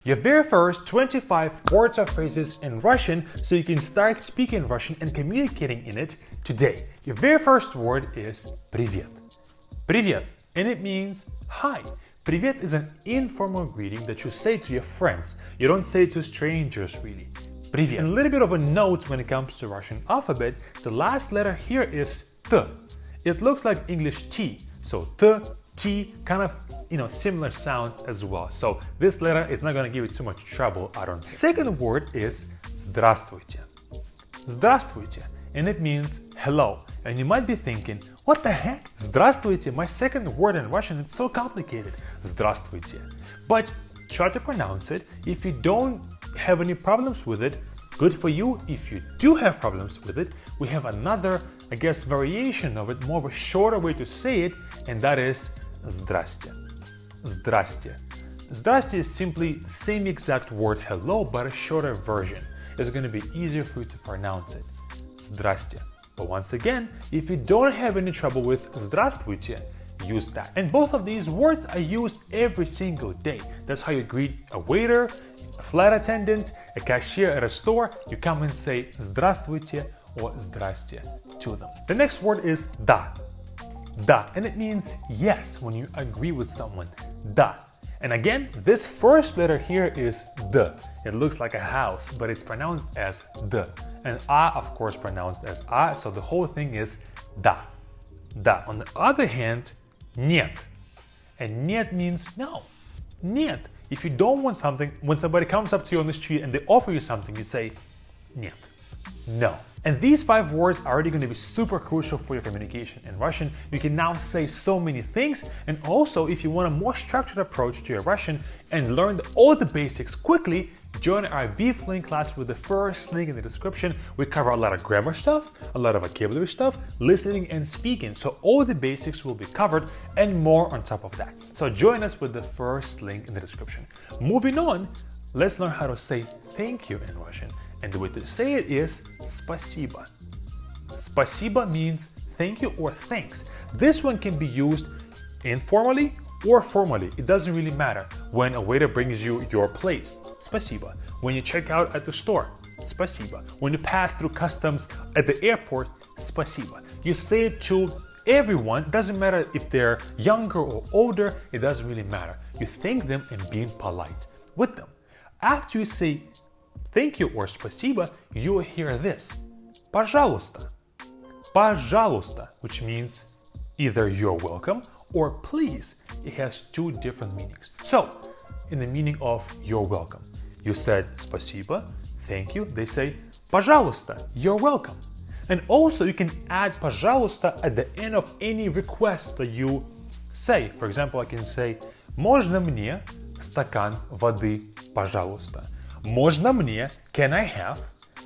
Your very first 25 words or phrases in Russian so you can start speaking Russian and communicating in it today. Your very first word is привет. Привет, and it means hi. Привет is an informal greeting that you say to your friends. You don't say it to strangers really. Привет. And a little bit of a note when it comes to Russian alphabet, the last letter here is T. It looks like English T, so T, kind of, similar sounds as well. So this letter is not going to give you too much trouble, I don't think. Second word is здравствуйте. Здравствуйте, and it means hello. And you might be thinking, what the heck? Здравствуйте, my second word in Russian, it's so complicated. Здравствуйте. But try to pronounce it. If you don't have any problems with it, good for you. If you do have problems with it, we have another, variation of it, more of a shorter way to say it, and that is здрасте. Здрасте. Здрасте is simply the same exact word hello, but a shorter version. It's going to be easier for you to pronounce it. Здрасте. But once again, if you don't have any trouble with здравствуйте, use that. And both of these words are used every single day. That's how you greet a waiter, a flight attendant, a cashier at a store. You come and say здравствуйте or здрасте to them. The next word is да. Da, and it means yes when you agree with someone. Da. And again, this first letter here is D. It looks like a house, but it's pronounced as D. And A, of course, pronounced as A, so the whole thing is da. Da. On the other hand, нет. And нет means no. Нет. If you don't want something, when somebody comes up to you on the street and they offer you something, you say нет. No. And these 5 words are already going to be super crucial for your communication in Russian. You can now say so many things, and also if you want a more structured approach to your Russian and learn all the basics quickly, join our BFluent class with the first link in the description. We cover a lot of grammar stuff, a lot of vocabulary stuff, listening and speaking, so all the basics will be covered and more on top of that. So join us with the first link in the description. Moving on, let's learn how to say thank you in Russian. And the way to say it is спасибо. Спасибо means thank you or thanks. This one can be used informally or formally. It doesn't really matter. When a waiter brings you your plate, спасибо. When you check out at the store, спасибо. When you pass through customs at the airport, спасибо. You say it to everyone. It doesn't matter if they're younger or older. It doesn't really matter. You thank them and being polite with them. After you say thank you or спасибо, you will hear this. Пожалуйста. Пожалуйста, which means either you're welcome or please. It has 2 different meanings. So, in the meaning of you're welcome, you said спасибо, thank you. They say пожалуйста, you're welcome. And also you can add пожалуйста at the end of any request that you say. For example, I can say можно мне стакан воды, пожалуйста. Можно мне, can I have?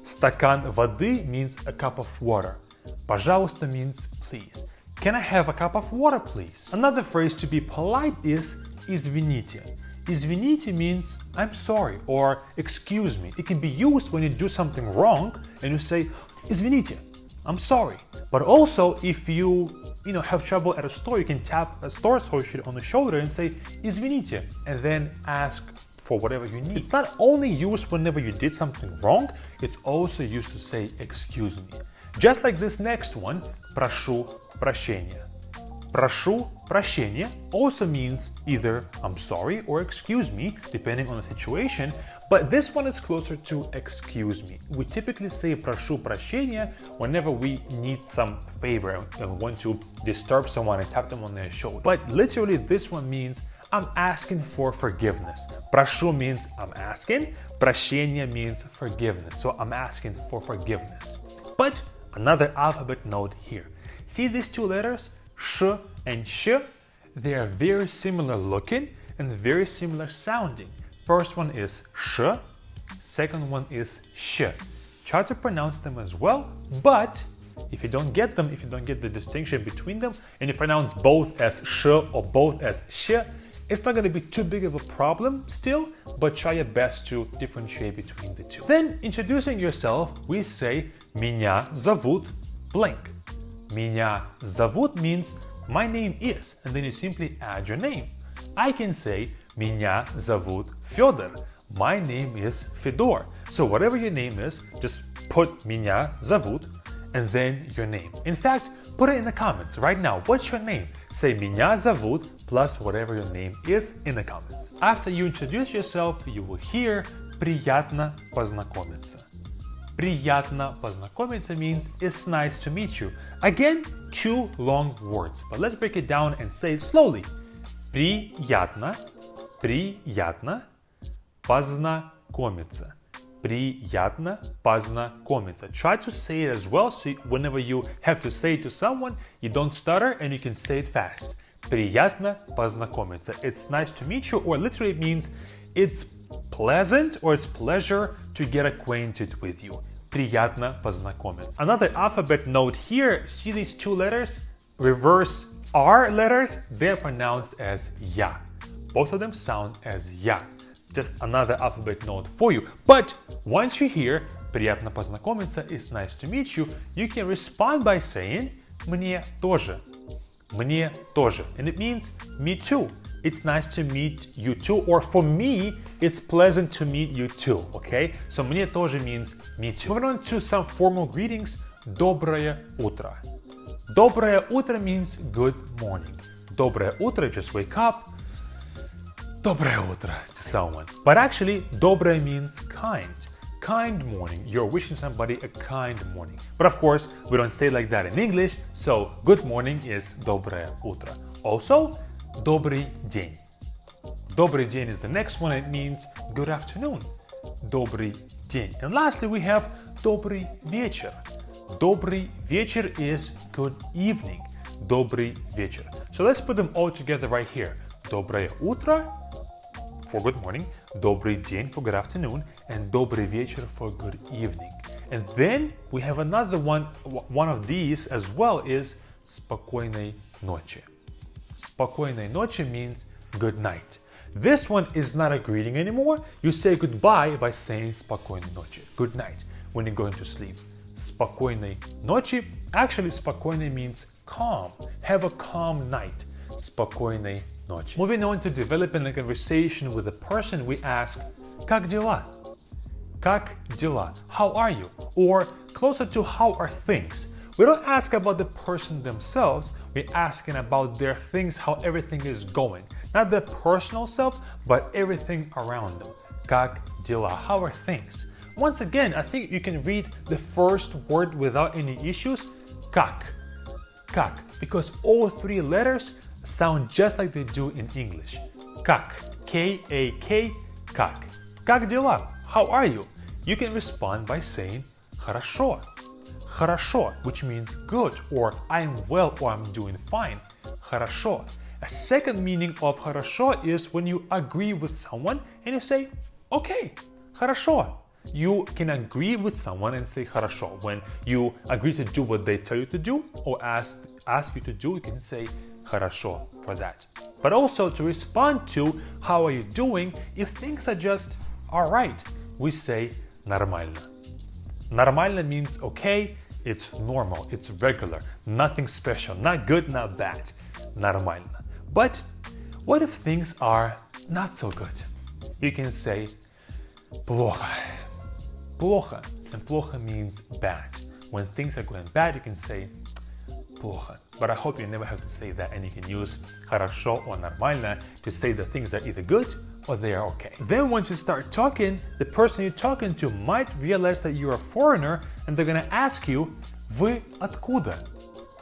Стакан воды means a cup of water. Пожалуйста means please. Can I have a cup of water, please? Another phrase to be polite is извините. Извините means I'm sorry or excuse me. It can be used when you do something wrong and you say извините, I'm sorry. But also if you have trouble at a store, you can tap a store associate on the shoulder and say извините and then ask for whatever you need. It's not only used whenever you did something wrong, it's also used to say excuse me. Just like this next one, прошу прощения. Прошу прощения also means either I'm sorry or excuse me, depending on the situation, but this one is closer to excuse me. We typically say прошу прощения whenever we need some favor and want to disturb someone and tap them on their shoulder. But literally this one means I'm asking for forgiveness. Прошу means I'm asking. Прощение means forgiveness. So I'm asking for forgiveness. But another alphabet note here. See these 2 letters, sh and sh? They are very similar looking and very similar sounding. First one is sh, second one is sh. Try to pronounce them as well, but if you don't get them, if you don't get the distinction between them, and you pronounce both as sh or both as sh, it's not going to be too big of a problem still, but try your best to differentiate between the 2. Then, introducing yourself, we say Меня зовут blank. Меня зовут means my name is, and then you simply add your name. I can say Меня зовут Федор. My name is Fedor. So whatever your name is, just put меня зовут and then your name. In fact, put it in the comments right now. What's your name? Say меня зовут plus whatever your name is in the comments. After you introduce yourself, you will hear приятно познакомиться. Приятно познакомиться means it's nice to meet you. Again, two long words, but let's break it down and say it slowly. Приятно, приятно познакомиться. Приятно познакомиться. Try to say it as well, so whenever you have to say it to someone, you don't stutter and you can say it fast. Приятно познакомиться. It's nice to meet you, or literally it means it's pleasant or it's pleasure to get acquainted with you. Приятно познакомиться. Another alphabet note here, see these two letters? Reverse R letters, they're pronounced as ya. Both of them sound as ya. Just another alphabet note for you. But once you hear приятно познакомиться, it's nice to meet you, you can respond by saying мне тоже. Мне тоже. And it means me too. It's nice to meet you too. Or for me, it's pleasant to meet you too. Okay? So мне тоже means me too. Moving on to some formal greetings. Доброе утро. Доброе утро means good morning. Доброе утро, just wake up. Доброе утро to someone. But actually, доброе means kind. Kind morning. You're wishing somebody a kind morning. But of course, we don't say like that in English, so good morning is доброе утро. Also, добрый день. Добрый день is the next one. It means good afternoon. Добрый день. And lastly, we have добрый вечер. Добрый вечер is good evening. Добрый вечер. So let's put them all together right here. Доброе утро for good morning, добрый день for good afternoon, and добрый вечер for good evening. And then we have another one of these as well is спокойной ночи. Спокойной ночи means good night. This one is not a greeting anymore. You say goodbye by saying спокойной ночи, good night, when you're going to sleep. Спокойной ночи, actually спокойной means calm, have a calm night. Спокойной ночи. Moving on to developing a conversation with a person, we ask как дела? Как дела? How are you? Or closer to how are things? We don't ask about the person themselves, we're asking about their things, how everything is going. Not their personal self, but everything around them. Как дела? How are things? Once again, I think you can read the first word without any issues. Как. Как. Because all three letters sound just like they do in English. Как. K-A-K. Как. Как дела? How are you? You can respond by saying хорошо. Хорошо, which means good, or I'm well, or I'm doing fine. Хорошо. A second meaning of хорошо is when you agree with someone and you say, okay, хорошо. You can agree with someone and say хорошо. When you agree to do what they tell you to do or ask you to do, you can say хорошо for that. But also to respond to how are you doing, if things are just alright, we say нормально. Нормально means okay, it's normal, it's regular, nothing special, not good, not bad. Нормально. But what if things are not so good? You can say плохо. Плохо. And плохо means bad. When things are going bad, you can say плохо. But I hope you never have to say that, and you can use хорошо or нормально to say that things are either good or they are okay. Then once you start talking, the person you're talking to might realize that you're a foreigner and they're gonna ask you, вы откуда?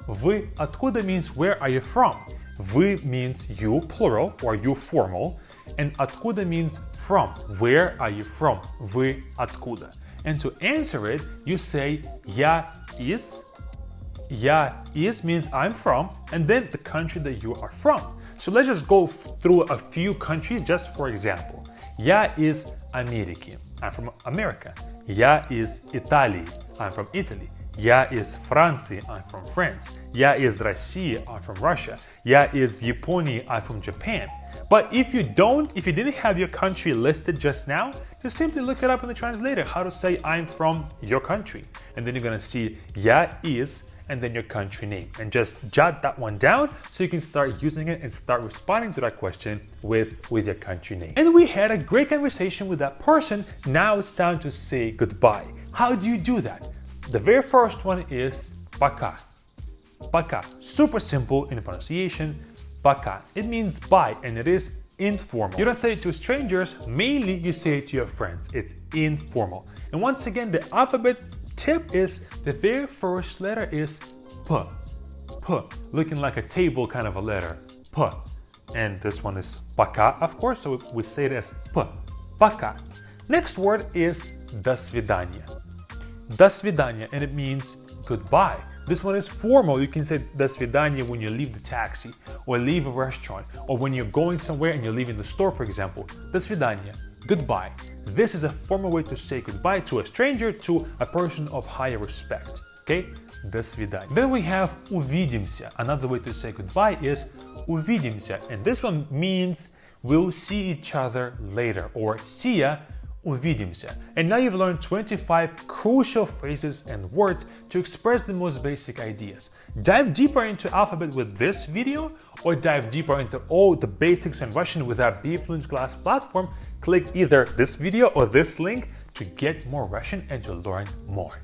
Вы откуда means where are you from? Вы means you, plural, or you, formal, and откуда means from. Where are you from? Вы откуда? And to answer it, you say я из. Я из means I'm from, and then the country that you are from. So let's just go through a few countries just for example. Я из Америки. I'm from America. Я из Италии. I'm from Italy. Я из Франции, I'm from France. Я из России, I'm from Russia. Я из Японии, I'm from Japan. But if you didn't have your country listed just now, just simply look it up in the translator, how to say I'm from your country. And then you're gonna see я из, and then your country name. And just jot that one down so you can start using it and start responding to that question with your country name. And we had a great conversation with that person. Now it's time to say goodbye. How do you do that? The very first one is пока. Пока. Super simple in pronunciation. Пока. It means bye, and it is informal. You don't say it to strangers, mainly you say it to your friends. It's informal. And once again, the alphabet tip is the very first letter is P. P. Looking like a table kind of a letter. P. And this one is пока, of course, so we say it as P. Пока. Next word is до свидания. До свидания, and it means goodbye. This one is formal. You can say до свидания when you leave the taxi or leave a restaurant or when you're going somewhere and you're leaving the store, for example. До свидания, goodbye. This is a formal way to say goodbye to a stranger, to a person of higher respect. Okay? До свидания. Then we have увидимся. Another way to say goodbye is увидимся. And this one means we'll see each other later, or see ya, увидимся. And now you've learned 25 crucial phrases and words to express the most basic ideas. Dive deeper into alphabet with this video, or dive deeper into all the basics in Russian with our BeFluent class platform. Click either this video or this link to get more Russian and to learn more.